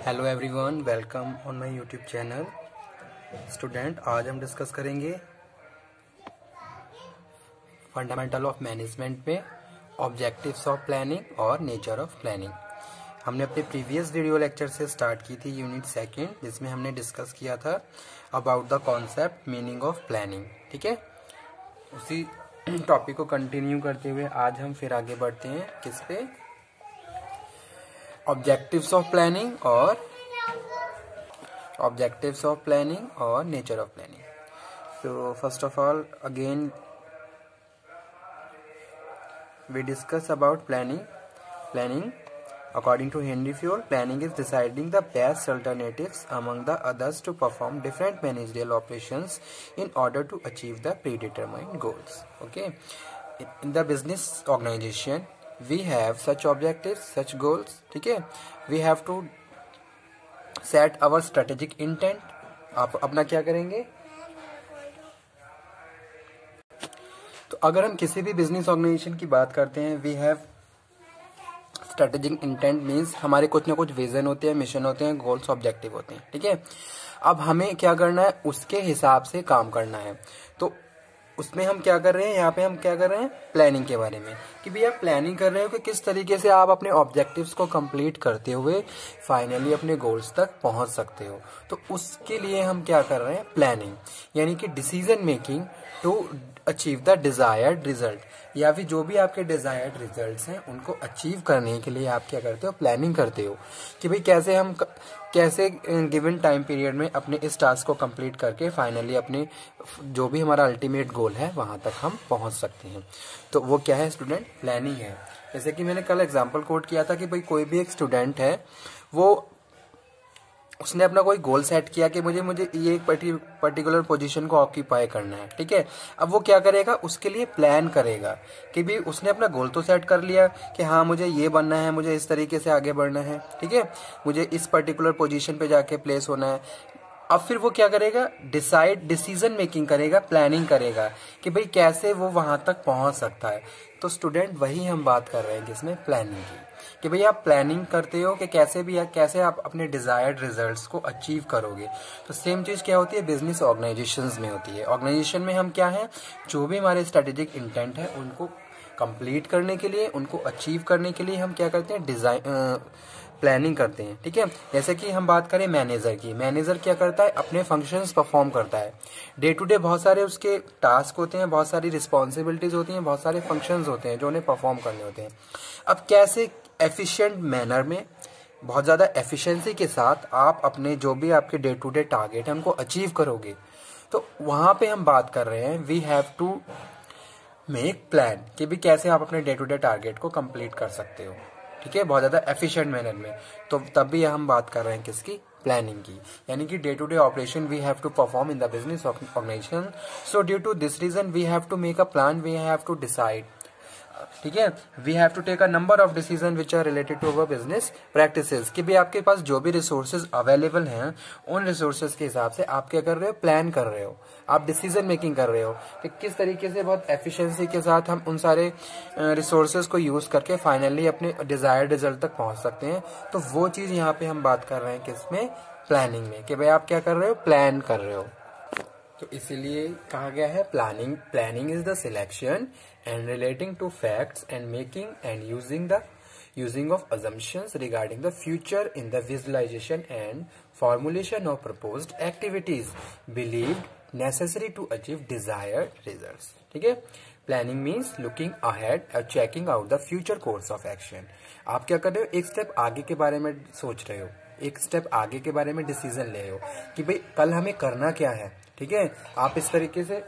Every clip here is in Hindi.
Hello everyone, welcome on my YouTube channel. Student, आज हम डिस्कस करेंगे फंडामेंटल ऑफ मैनेजमेंट में ऑब्जेक्टिव्स ऑफ प्लानिंग और नेचर ऑफ प्लानिंग। हमने अपने प्रीवियस वीडियो लेक्चर से स्टार्ट की थी यूनिट सेकंड, जिसमें हमने डिस्कस किया था about the concept meaning of planning. ठीक है, उसी टॉपिक को कंटिन्यू करते हुए आज हम फिर आगे बढ़ते हैं किस पे, ऑब्जेक्टिव्स ऑफ प्लानिंग और nature of planning. So first of all, again we discuss about planning according to Henry Fayol, planning is deciding the best alternatives among the others to perform different managerial operations in order to achieve the predetermined goals. Okay, in the business organization we have such objectives, such goals. ठीक है, we have to set our strategic intent. आप अपना क्या करेंगे, तो अगर हम किसी भी बिजनेस ऑर्गेनाइजेशन की बात करते हैं, we have strategic intent means हमारे कुछ ना कुछ विजन होते हैं, मिशन होते हैं, गोल्स, ऑब्जेक्टिव होते हैं। ठीक है, अब हमें क्या करना है, उसके हिसाब से काम करना है। तो उसमें हम क्या कर रहे हैं, यहाँ पे हम क्या कर रहे हैं, प्लानिंग के बारे में, कि भैया प्लानिंग कर रहे हो कि किस तरीके से आप अपने ऑब्जेक्टिव्स को कंप्लीट करते हुए फाइनली अपने गोल्स तक पहुंच सकते हो। तो उसके लिए हम क्या कर रहे हैं, प्लानिंग, यानी कि decision making to achieve the desired result, या फिर जो भी आपके डिजायर्ड रिजल्ट्स हैं उनको अचीव करने के लिए आप क्या करते हो, प्लानिंग करते हो कि भाई कैसे गिवन टाइम पीरियड में अपने इस टास्क को कंप्लीट करके फाइनली अपने जो भी हमारा अल्टीमेट गोल है वहां तक हम पहुंच सकते हैं। तो वो क्या है स्टूडेंट, प्लानिंग है। जैसे कि मैंने कल एग्जांपल कोट किया था कि भाई कोई भी एक स्टूडेंट है, उसने अपना कोई गोल सेट किया कि मुझे ये एक पर्टिकुलर पोजीशन को ऑक्यूपाई करना है। ठीक है, अब वो क्या करेगा, उसके लिए प्लान करेगा कि भी उसने अपना गोल तो सेट कर लिया कि हाँ मुझे ये बनना है, मुझे इस तरीके से आगे बढ़ना है। ठीक है, मुझे इस पर्टिकुलर पोजीशन पे जाके प्लेस होना है। अब फिर वो क्या करेगा, डिसीजन मेकिंग करेगा, प्लानिंग करेगा कि भाई कैसे वो वहां तक पहुंच सकता है। तो स्टूडेंट वही हम बात कर रहे हैं किसमें, प्लानिंग की, कि भाई आप प्लानिंग करते हो कि कैसे आप अपने डिजायर्ड रिजल्ट्स को अचीव करोगे। तो सेम चीज क्या होती है, बिजनेस ऑर्गेनाइजेशंस में होती है। ऑर्गेनाइजेशन में हम क्या है, जो भी हमारे स्ट्रेटेजिक इंटेंट है उनको कंप्लीट करने के लिए, उनको अचीव करने के लिए हम क्या करते हैं, प्लानिंग करते हैं। ठीक है, जैसे कि हम बात करें मैनेजर की, मैनेजर क्या करता है, अपने फंक्शंस परफॉर्म करता है। डे टू डे बहुत सारे उसके टास्क होते हैं, बहुत सारी रिस्पॉन्सिबिलिटीज होती हैं, बहुत सारे फंक्शंस होते हैं जो उन्हें परफॉर्म करने होते हैं। अब कैसे एफिशिएंट मैनर में, बहुत ज्यादा एफिशिएंसी के साथ आप अपने जो भी आपके डे टू डे टारगेट है उनको अचीव करोगे। तो वहां पे हम बात कर रहे हैं, we have to make plan कि भी कैसे आप अपने डे टू डे टारगेट को कंप्लीट कर सकते हो। ठीक है, बहुत ज्यादा एफिशिएंट मैनर में। तो तब भी हम बात कर रहे हैं किसकी, प्लानिंग की, यानी कि day to day operation we have to perform in the business organisation. So due to this reason we have to make a plan, we have to decide. ठीक है, we have to take a number of decision which are related to our business practices, कि भी आपके पास जो भी रिसोर्सेज अवेलेबल हैं उन रिसोर्सेज के हिसाब से आप क्या कर रहे हो, प्लान कर रहे हो, आप डिसीजन मेकिंग कर रहे हो कि किस तरीके से बहुत एफिशिएंसी के साथ हम उन सारे रिसोर्सेज को यूज करके फाइनली अपने डिजायर्ड रिजल्ट तक पहुंच सकते हैं। तो वो चीज यहाँ पे हम बात कर रहे हैं किसमें, प्लानिंग में, कि भाई आप क्या कर रहे हो, प्लान कर रहे हो। तो इसीलिए कहा गया है planning is the selection and relating to facts and making and using of assumptions regarding the future in the visualization and formulation of proposed activities believed necessary to achieve desired results. ठीक है, प्लानिंग मीन्स लुकिंग अहेड और checking out the future course of action. आप क्या कर रहे हो, एक स्टेप आगे के बारे में सोच रहे हो, एक स्टेप आगे के बारे में डिसीजन ले रहे हो कि भाई कल हमें करना क्या है। ठीक है, आप इस तरीके से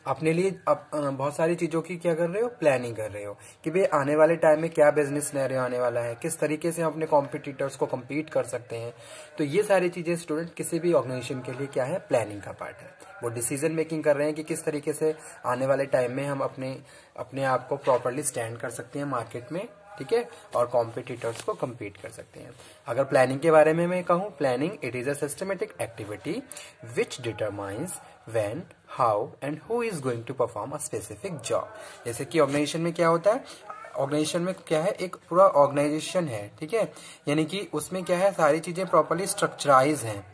अपने लिए बहुत सारी चीजों की क्या कर रहे हो, प्लानिंग कर रहे हो कि भाई आने वाले टाइम में क्या बिजनेस सिनेरियो आने वाला है, किस तरीके से हम अपने कॉम्पिटिटर्स को कम्पीट कर सकते हैं। तो ये सारी चीजें स्टूडेंट किसी भी ऑर्गेनाइजेशन के लिए क्या है, प्लानिंग का पार्ट है। वो डिसीजन मेकिंग कर रहे हैं कि किस तरीके से आने वाले टाइम में हम अपने आप को प्रॉपरली स्टैंड कर सकते हैं मार्केट में। ठीक है, और कॉम्पिटिटर्स को कम्पीट कर सकते हैं। अगर प्लानिंग के बारे में मैं कहूं, planning it is a systematic activity which determines when, how and who is going to perform a specific job. जैसे कि ऑर्गेनाइजेशन में क्या होता है, ऑर्गेनाइजेशन में क्या है, एक पूरा ऑर्गेनाइजेशन है, ठीक है, यानी कि उसमें क्या है, सारी चीजें प्रॉपर्ली स्ट्रक्चराइज हैं,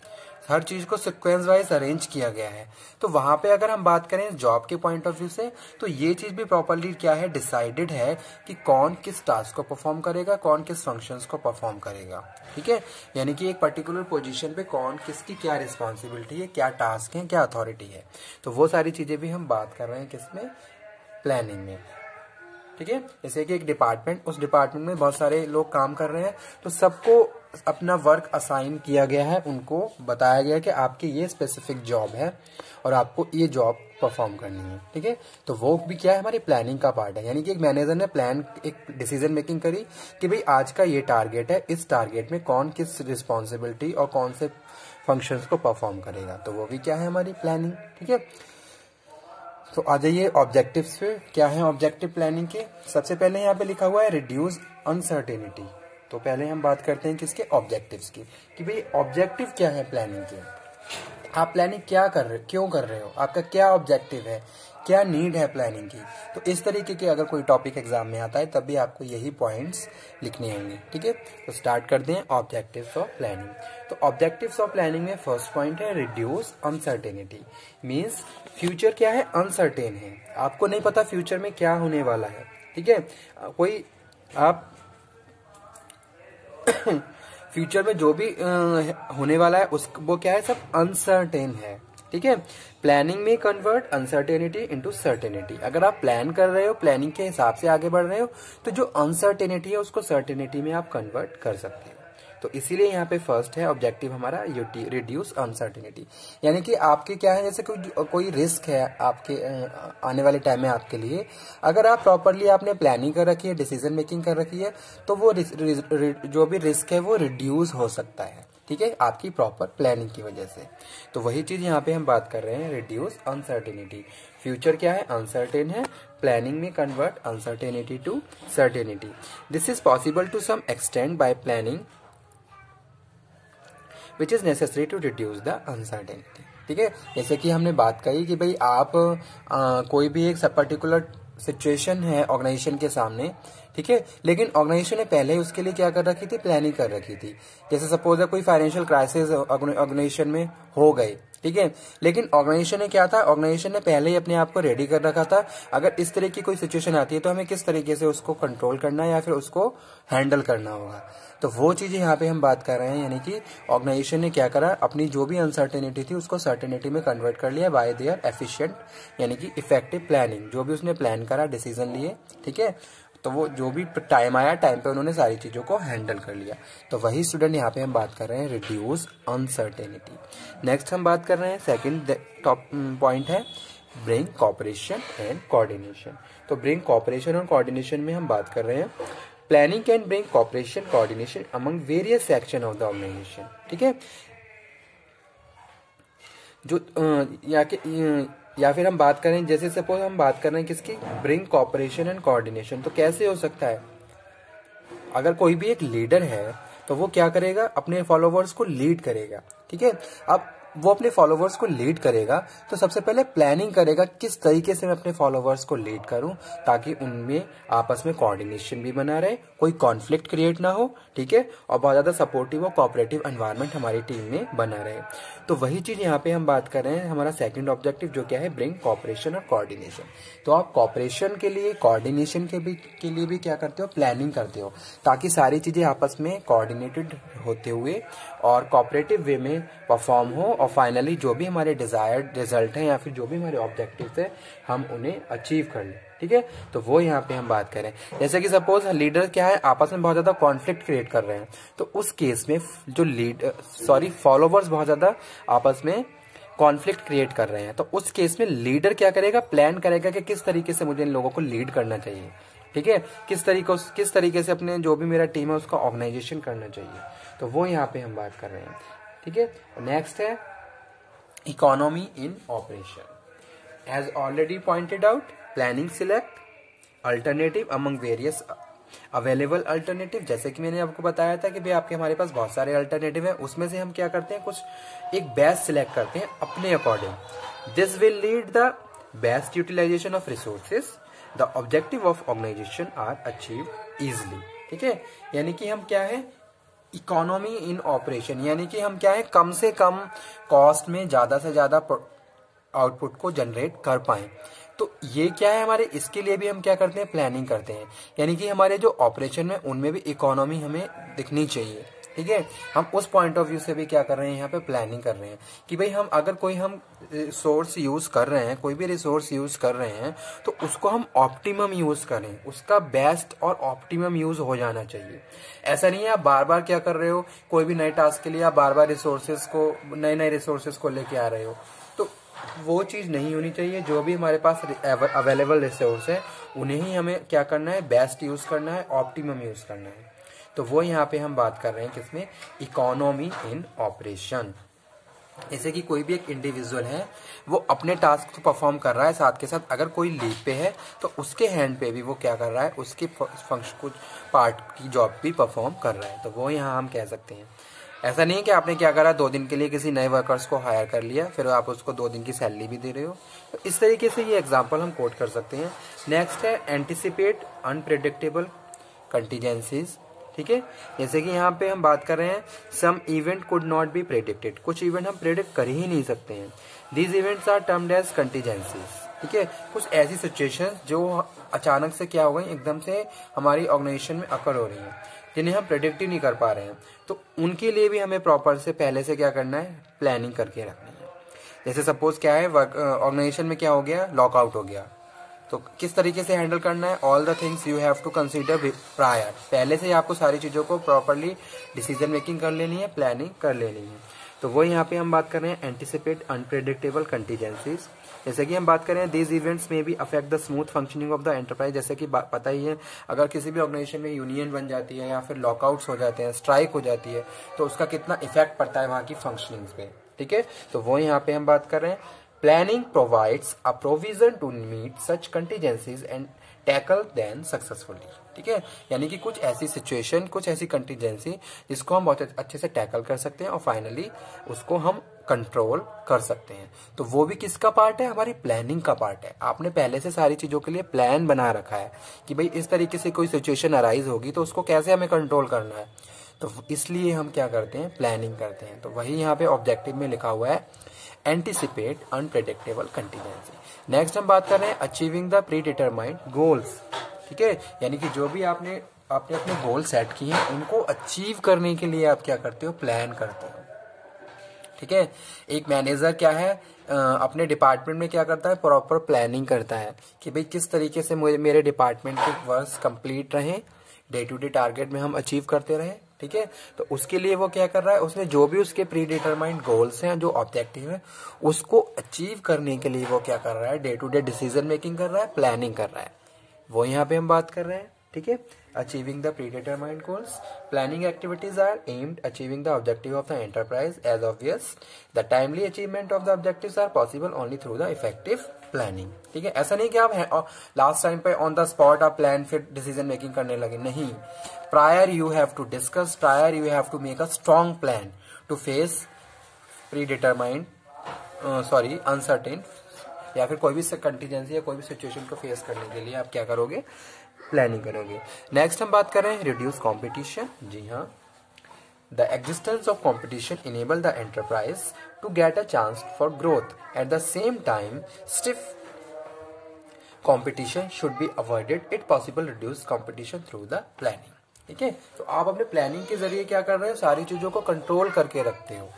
हर चीज को सिक्वेंस वाइज अरेंज किया गया है। तो वहां पे अगर हम बात करें जॉब के पॉइंट ऑफ व्यू से, तो ये चीज भी प्रॉपर्ली क्या है, डिसाइडेड है कि कौन किस टास्क को परफॉर्म करेगा, कौन किस फंक्शंस को परफॉर्म करेगा, ठीक है, यानी कि एक पर्टिकुलर पोजीशन पे कौन किसकी क्या रिस्पॉन्सिबिलिटी है, क्या टास्क है, क्या अथॉरिटी है। तो वो सारी चीजें भी हम बात कर रहे हैं किसमें, प्लानिंग में, ठीक है। जैसे कि एक डिपार्टमेंट, उस डिपार्टमेंट में बहुत सारे लोग काम कर रहे हैं, तो सबको अपना वर्क असाइन किया गया है, उनको बताया गया है कि आपकी ये स्पेसिफिक जॉब है और आपको ये जॉब परफॉर्म करनी है, ठीक है। तो वो भी क्या है, हमारी प्लानिंग का पार्ट है, यानी कि एक मैनेजर ने प्लान, एक डिसीजन मेकिंग करी कि भाई आज का ये टारगेट है, इस टारगेट में कौन किस रिस्पॉन्सिबिलिटी और कौन से फंक्शंस को परफॉर्म करेगा, तो वो भी क्या है, हमारी प्लानिंग, ठीक है। तो आ जाइए ऑब्जेक्टिव्स पे, क्या है ऑब्जेक्टिव प्लानिंग के। सबसे पहले यहाँ पे लिखा हुआ है रिड्यूस अनसर्टेनिटी। तो पहले हम बात करते हैं किसके, ऑब्जेक्टिव्स की, कि भाई ऑब्जेक्टिव क्या है प्लानिंग के, आप प्लानिंग क्या कर रहे हो, क्यों कर रहे हो, आपका क्या ऑब्जेक्टिव है, क्या नीड है प्लानिंग की। तो इस तरीके के अगर कोई टॉपिक एग्जाम में आता है तब भी आपको यही पॉइंट्स लिखने होंगे, ठीक है। तो स्टार्ट कर दें ऑब्जेक्टिव्स ऑफ प्लानिंग। तो ऑब्जेक्टिव्स ऑफ प्लानिंग में फर्स्ट पॉइंट है रिड्यूस अनसर्टेनिटी। मीन्स फ्यूचर क्या है, अनसर्टेन है, आपको नहीं पता फ्यूचर में क्या होने वाला है, ठीक है। कोई आप फ्यूचर में जो भी होने वाला है उस वो क्या है, सब अनसर्टेन है, ठीक है। प्लानिंग में कन्वर्ट अनसर्टेनिटी इनटू सर्टेनिटी। अगर आप प्लान कर रहे हो, प्लानिंग के हिसाब से आगे बढ़ रहे हो, तो जो अनसर्टेनिटी है उसको सर्टेनिटी में आप कन्वर्ट कर सकते हो। तो इसीलिए यहाँ पे फर्स्ट है ऑब्जेक्टिव हमारा रिड्यूस अनसर्टेनिटी, यानी कि आपके क्या है, जैसे कोई रिस्क है आपके आने वाले टाइम में आपके लिए, अगर आप प्रॉपरली आपने प्लानिंग कर रखी है, डिसीजन मेकिंग कर रखी है, तो वो जो भी रिस्क है वो रिड्यूस हो सकता है, ठीक है, आपकी प्रॉपर प्लानिंग की वजह से। तो वही चीज यहाँ पे हम बात कर रहे हैं, रिड्यूस अनसर्टेनिटी। फ्यूचर क्या है, अनसर्टेन है, प्लानिंग में convert uncertainty to certainty. This is possible to some extent by planning which is necessary to reduce the uncertainty, ठीक है। जैसे कि हमने बात कही कि भाई आप कोई भी एक सब पर्टिकुलर सिचुएशन है ऑर्गेनाइजेशन के सामने, ठीक है, लेकिन ऑर्गेनाइजेशन ने पहले उसके लिए क्या कर रखी थी, प्लानिंग कर रखी थी। जैसे सपोज है कोई फाइनेंशियल क्राइसिस ऑर्गेनाइजेशन में हो गई, ठीक है, लेकिन ऑर्गेनाइजेशन ने क्या था, ऑर्गेनाइजेशन ने पहले ही अपने आप को रेडी कर रखा था, अगर इस तरह की कोई सिचुएशन आती है तो हमें किस तरीके से उसको कंट्रोल करना है या फिर उसको हैंडल करना होगा। तो वो चीजें यहाँ पे हम बात कर रहे हैं, यानी कि ऑर्गेनाइजेशन ने क्या करा, अपनी जो भी अनसर्टेनिटी थी उसको सर्टेनिटी में कन्वर्ट कर लिया बाय देयर एफिशिएंट, यानी कि इफेक्टिव प्लानिंग। जो भी उसने प्लान करा, डिसीजन लिए, ठीक है, तो वो जो भी टाइम आया, टाइम पे उन्होंने सारी चीजों को हैंडल कर लिया। तो वही स्टूडेंट यहाँ पे हम बात कर रहे हैं, रिड्यूस अनसर्टेनिटी। नेक्स्ट हम बात कर रहे हैं, सेकंड टॉप पॉइंट है ब्रिंग कोऑपरेशन एंड कोऑर्डिनेशन। तो ब्रिंग कोऑपरेशन और कोऑर्डिनेशन में हम बात कर रहे हैं, planning can bring cooperation coordination among various section of the organisation, ठीक है। जो या फिर हम बात करें, जैसे सपोज हम बात कर रहे हैं किसकी, ब्रिंग कोऑपरेशन एंड कोऑर्डिनेशन। तो कैसे हो सकता है, अगर कोई भी एक लीडर है तो वो क्या करेगा, अपने फॉलोवर्स को लीड करेगा, ठीक है। अब वो अपने फॉलोवर्स को लीड करेगा तो सबसे पहले प्लानिंग करेगा किस तरीके से मैं अपने फॉलोवर्स को लीड करूं ताकि उनमें आपस में कोऑर्डिनेशन भी बना रहे, कोई कॉन्फ्लिक्ट क्रिएट ना हो, ठीक है, और बहुत ज्यादा सपोर्टिव और कोऑपरेटिव एनवायरनमेंट हमारी टीम में बना रहे। तो वही चीज यहाँ पे हम बात कर रहे हैं, हमारा सेकंड ऑब्जेक्टिव जो क्या है, ब्रिंग कोऑपरेशन और कोऑर्डिनेशन। तो आप कोऑपरेशन के लिए, कोऑर्डिनेशन के लिए भी क्या करते हो, प्लानिंग करते हो, ताकि सारी चीजें आपस में कोऑर्डिनेटेड होते हुए और कोऑपरेटिव वे में परफॉर्म हो, और फाइनली जो भी हमारे डिजायर्ड रिजल्ट है या फिर जो भी हमारे ऑब्जेक्टिव्स है हम उन्हें अचीव कर लें, ठीक है। तो वो यहाँ पे हम बात करें, जैसे कि सपोज लीडर क्या है, आपस में बहुत ज्यादा कॉन्फ्लिक्ट क्रिएट कर रहे हैं, तो उस केस में जो फॉलोवर्स बहुत ज्यादा आपस में कॉन्फ्लिक्ट क्रिएट कर रहे हैं, तो उस केस में लीडर क्या करेगा, प्लान करेगा कि किस तरीके से मुझे इन लोगों को लीड करना चाहिए, ठीक है, किस तरीके से अपने जो भी मेरा टीम है उसका ऑर्गेनाइजेशन करना चाहिए। तो वो यहाँ पे हम बात कर रहे हैं, ठीक है। नेक्स्ट है economy in operation. As already pointed out, planning select alternative among various available alternative. जैसे कि मैंने आपको बताया था कि भाई आपके हमारे पास बहुत सारे अल्टरनेटिव हैं, उसमें से हम क्या करते हैं, कुछ एक बेस्ट सिलेक्ट करते हैं अपने according. This will lead the best utilisation of resources the objective of organisation are achieve easily. ठीक है, यानी कि हम क्या है, इकोनॉमी इन ऑपरेशन, यानी कि हम क्या है, कम से कम कॉस्ट में ज्यादा से ज्यादा आउटपुट को जनरेट कर पाए। तो ये क्या है हमारे, इसके लिए भी हम क्या करते हैं, प्लानिंग करते हैं। यानी कि हमारे जो ऑपरेशन में उनमें भी इकोनॉमी हमें दिखनी चाहिए। ठीक है, हम उस पॉइंट ऑफ व्यू से भी क्या कर रहे हैं, यहाँ पे प्लानिंग कर रहे हैं कि भाई हम अगर कोई हम रिसोर्स यूज कर रहे हैं, कोई भी रिसोर्स यूज कर रहे हैं, तो उसको हम ऑप्टिमम यूज करें, उसका बेस्ट और ऑप्टिमम यूज हो जाना चाहिए। ऐसा नहीं है आप बार बार क्या कर रहे हो, कोई भी नए टास्क के लिए आप बार बार रिसोर्सेज को, नए नए रिसोर्सेज को लेके आ रहे हो, तो वो चीज नहीं होनी चाहिए। जो भी हमारे पास अवेलेबल रिसोर्स है उन्हें ही हमें क्या करना है, बेस्ट यूज करना है, ऑप्टिमम यूज करना है। तो वो यहाँ पे हम बात कर रहे हैं किसमें, इकोनॉमी इन ऑपरेशन। जैसे कि कोई भी एक इंडिविजुअल है, वो अपने टास्क को परफॉर्म कर रहा है, साथ के साथ अगर कोई लीव पे है तो उसके हैंड पे भी वो क्या कर रहा है, उसके फंक्शन कुछ पार्ट की जॉब भी परफॉर्म कर रहा है। तो वो यहाँ हम कह सकते हैं। ऐसा नहीं है कि आपने क्या करा, 2 दिन के लिए किसी नए वर्कर्स को हायर कर लिया, फिर आप उसको 2 दिन की सैलरी भी दे रहे हो। तो इस तरीके से ये एग्जाम्पल हम कोट कर सकते हैं। नेक्स्ट है एंटिसिपेट अनप्रेडिक्टेबल कंटीजेंसीज। ठीक है, जैसे कि यहाँ पे हम बात कर रहे हैं, some event could not be predicted, कुछ इवेंट हम प्रेडिक्ट कर ही नहीं सकते हैं। These events are termed as contingencies. ठीक है, कुछ ऐसी सिचुएशन जो अचानक से क्या हो गई, एकदम से हमारी ऑर्गेनाइजेशन में अकर हो रही है, जिन्हें हम प्रेडिक्ट ही नहीं कर पा रहे हैं। तो उनके लिए भी हमें प्रॉपर से पहले से क्या करना है, प्लानिंग करके रखनी है। जैसे सपोज क्या है, ऑर्गेनाइजेशन में क्या हो गया, लॉकआउट हो गया, तो किस तरीके से हैंडल करना है, all the things you have to consider prior, पहले से ही आपको सारी चीजों को प्रॉपरली डिसीजन मेकिंग कर लेनी है, प्लानिंग कर लेनी है। तो वो यहाँ पे हम बात कर रहे हैं एंटिसिपेट अनप्रेडिक्टेबल कंटीजेंसीज। जैसे कि हम बात करें, दीज इवेंट्स में भी affect the smooth functioning of the enterprise. जैसे कि पता ही है, अगर किसी भी ऑर्गेनाइजेशन में यूनियन बन जाती है या फिर लॉकआउट्स हो जाते हैं, स्ट्राइक हो जाती है, तो उसका कितना इफेक्ट पड़ता है वहां की फंक्शनिंग पे। ठीक है, तो वो यहाँ पे हम बात कर रहे हैं, planning provides a provision to meet such contingencies and tackle then successfully. ठीक है, यानी कि कुछ ऐसी सिचुएशन, कुछ ऐसी कंटीजेंसी जिसको हम बहुत अच्छे से टैकल कर सकते हैं और फाइनली उसको हम कंट्रोल कर सकते हैं। तो वो भी किसका पार्ट है, हमारी प्लानिंग का पार्ट है। आपने पहले से सारी चीजों के लिए प्लान बना रखा है कि भाई इस तरीके से कोई सिचुएशन अराइज होगी तो उसको कैसे हमें कंट्रोल करना है। तो इसलिए हम क्या करते हैं, प्लानिंग करते हैं। तो वही यहाँ पे ऑब्जेक्टिव में लिखा हुआ है, एंटिसिपेट अनप्रेडिक्टेबल कंटीजेंसी। नेक्स्ट हम बात कर रहे हैं achieving the pre determined goals. ठीक है, यानी कि जो भी आपने अपने गोल सेट किए हैं उनको अचीव करने के लिए आप क्या करते हो, प्लान करते हो। ठीक है, एक मैनेजर क्या है, अपने डिपार्टमेंट में क्या करता है, प्रॉपर प्लानिंग करता है कि भाई किस तरीके से मेरे डिपार्टमेंट के वर्क कंप्लीट रहे, डे टू डे टारगेट में हम अचीव करते रहे। ठीक है, तो उसके लिए वो क्या कर रहा है, उसने जो भी उसके प्री डिटरमाइंड गोल्स हैं, जो ऑब्जेक्टिव है, उसको अचीव करने के लिए वो क्या कर रहा है, day to day decision making कर रहा है, प्लानिंग कर रहा है। वो यहाँ पे हम बात कर रहे हैं। ठीक है, achieving the predetermined goals, planning activities are aimed achieving the objective of the enterprise. As obvious the timely achievement of the objectives are possible only through the effective planning. ठीक है, ऐसा नहीं कि आप लास्ट टाइम पे ऑन द स्पॉट आप प्लान फिर डिसीजन मेकिंग करने लगे, नहीं। Prior you have to discuss, prior you have to make a strong plan to face predetermined uncertain, या फिर कोई भी कंटीजेंसी या कोई भी सिचुएशन को फेस करने के लिए आप क्या करोगे, प्लानिंग करोगे। नेक्स्ट हम बात कर रहे हैं रिड्यूस कंपटीशन। जी हाँ, the existence of competition enable the enterprise to get a chance for growth. At the same time stiff competition should be avoided. It possible reduce competition through the planning. ठीक है, तो आप अपने प्लानिंग के जरिए क्या कर रहे हो, सारी चीजों को कंट्रोल करके रखते हो,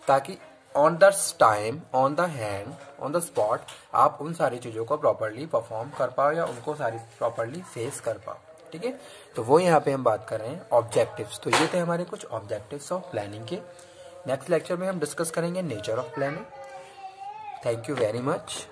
ताकि on the time, on the hand, on the spot आप उन सारी चीजों को प्रॉपरली परफॉर्म कर पाओ या उनको सारी प्रॉपरली फेस कर पाओ। ठीक है, तो वो यहाँ पे हम बात कर रहे हैं ऑब्जेक्टिव्स। तो ये थे हमारे कुछ ऑब्जेक्टिव्स ऑफ प्लानिंग के। नेक्स्ट लेक्चर में हम डिस्कस करेंगे nature of planning. Thank you very much.